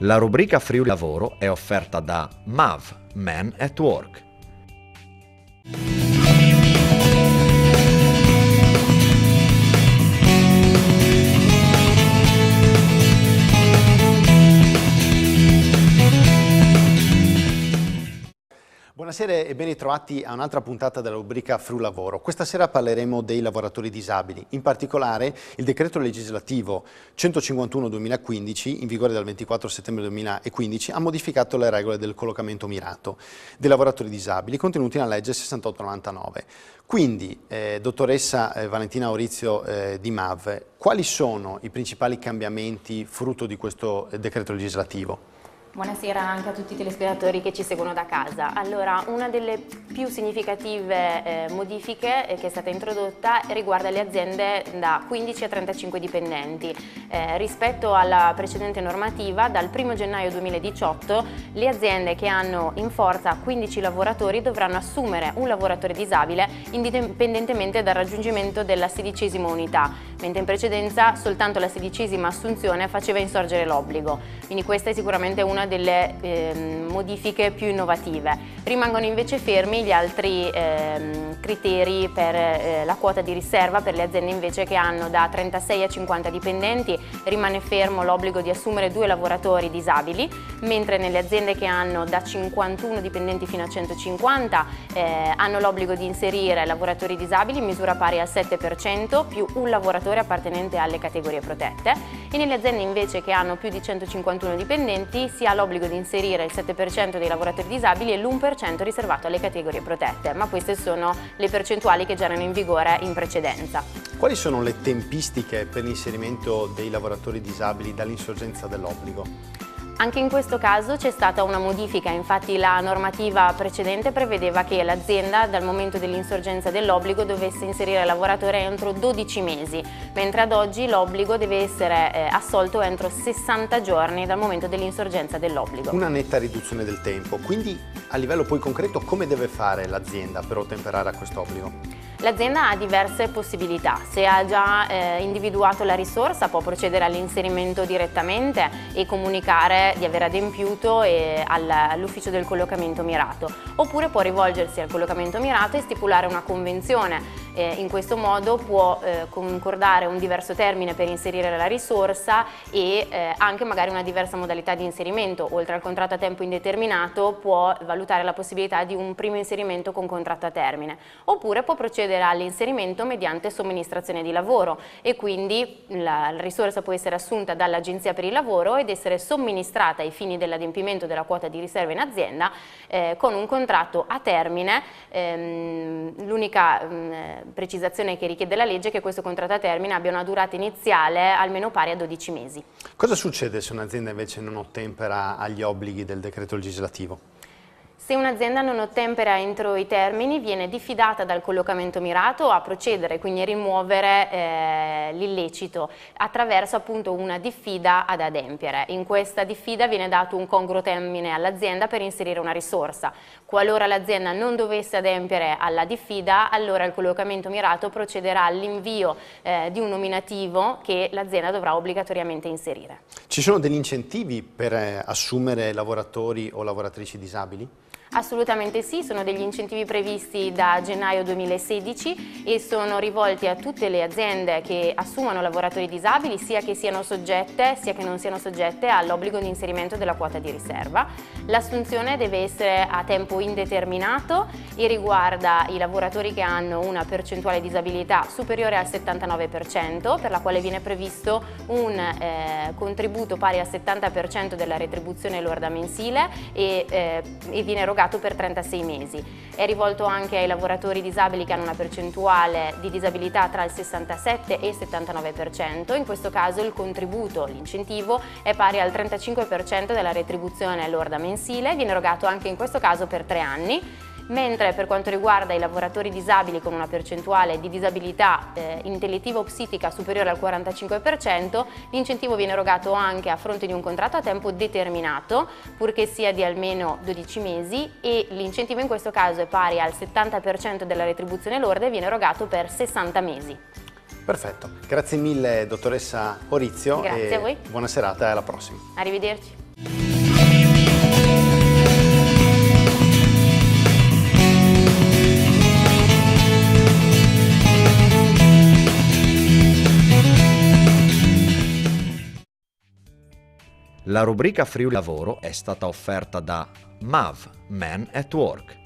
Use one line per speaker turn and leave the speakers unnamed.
La rubrica Friuli Lavoro è offerta da MAV, Men at Work.
Buonasera e ben ritrovati a un'altra puntata della rubrica Friuli Lavoro. Questa sera parleremo dei lavoratori disabili, in particolare il decreto legislativo 151/2015, in vigore dal 24 settembre 2015, ha modificato le regole del collocamento mirato dei lavoratori disabili contenuti nella legge 6899. Quindi, dottoressa Valentina Aurizio di MAV, quali sono i principali cambiamenti frutto di questo decreto legislativo?
Buonasera anche a tutti i telespettatori che ci seguono da casa. Allora, una delle più significative modifiche che è stata introdotta riguarda le aziende da 15 a 35 dipendenti. Rispetto alla precedente normativa, dal 1 gennaio 2018 le aziende che hanno in forza 15 lavoratori dovranno assumere un lavoratore disabile indipendentemente dal raggiungimento della 16ª unità, mentre in precedenza soltanto la 16ª assunzione faceva insorgere l'obbligo. Quindi questa è sicuramente una delle modifiche più innovative. Rimangono invece fermi gli altri criteri per la quota di riserva per le aziende invece che hanno da 36 a 50 dipendenti. Rimane fermo l'obbligo di assumere 2 lavoratori disabili, mentre nelle aziende che hanno da 51 dipendenti fino a 150 hanno l'obbligo di inserire lavoratori disabili in misura pari al 7% più un lavoratore appartenente alle categorie protette, e nelle aziende invece che hanno più di 151 dipendenti si ha l'obbligo di inserire il 7% dei lavoratori disabili e l'1% riservato alle categorie protette, ma queste sono le percentuali che già erano in vigore in precedenza.
Quali sono le tempistiche per l'inserimento dei lavoratori disabili dall'insorgenza dell'obbligo?
Anche in questo caso c'è stata una modifica, infatti la normativa precedente prevedeva che l'azienda dal momento dell'insorgenza dell'obbligo dovesse inserire il lavoratore entro 12 mesi, mentre ad oggi l'obbligo deve essere assolto entro 60 giorni dal momento dell'insorgenza dell'obbligo.
Una netta riduzione del tempo, quindi a livello poi concreto come deve fare l'azienda per ottemperare a quest'obbligo?
L'azienda ha diverse possibilità. Se ha già individuato la risorsa può procedere all'inserimento direttamente e comunicare di aver adempiuto all'ufficio del collocamento mirato, oppure può rivolgersi al collocamento mirato e stipulare una convenzione. In questo modo può concordare un diverso termine per inserire la risorsa e anche magari una diversa modalità di inserimento. Oltre al contratto a tempo indeterminato può valutare la possibilità di un primo inserimento con contratto a termine, oppure può procedere all'inserimento mediante somministrazione di lavoro, e quindi la risorsa può essere assunta dall'Agenzia per il Lavoro ed essere somministrata ai fini dell'adempimento della quota di riserva in azienda con un contratto a termine. L'unica precisazione che richiede la legge è che questo contratto a termine abbia una durata iniziale almeno pari a 12 mesi.
Cosa succede se un'azienda invece non ottempera agli obblighi del decreto legislativo?
Se un'azienda non ottempera entro i termini, viene diffidata dal collocamento mirato a procedere, quindi a rimuovere l'illecito attraverso appunto una diffida ad adempiere. In questa diffida viene dato un congruo termine all'azienda per inserire una risorsa. Qualora l'azienda non dovesse adempiere alla diffida, allora il collocamento mirato procederà all'invio di un nominativo che l'azienda dovrà obbligatoriamente inserire.
Ci sono degli incentivi per assumere lavoratori o lavoratrici disabili?
Assolutamente sì, sono degli incentivi previsti da gennaio 2016 e sono rivolti a tutte le aziende che assumono lavoratori disabili, sia che siano soggette sia che non siano soggette all'obbligo di inserimento della quota di riserva. L'assunzione deve essere a tempo indeterminato e riguarda i lavoratori che hanno una percentuale di disabilità superiore al 79%, per la quale viene previsto un contributo pari al 70% della retribuzione lorda mensile e viene erogato per 36 mesi. È rivolto anche ai lavoratori disabili che hanno una percentuale di disabilità tra il 67 e il 79%. In questo caso il contributo, l'incentivo, è pari al 35% della retribuzione lorda mensile, viene erogato anche in questo caso per 3 anni. Mentre per quanto riguarda i lavoratori disabili con una percentuale di disabilità intellettiva o psichica superiore al 45%, l'incentivo viene erogato anche a fronte di un contratto a tempo determinato, purché sia di almeno 12 mesi, e l'incentivo in questo caso è pari al 70% della retribuzione lorda e viene erogato per 60 mesi.
Perfetto, grazie mille dottoressa Aurizio.
Grazie a voi.
Buona serata e alla prossima.
Arrivederci.
La rubrica Friuli Lavoro è stata offerta da MAV, Men at Work.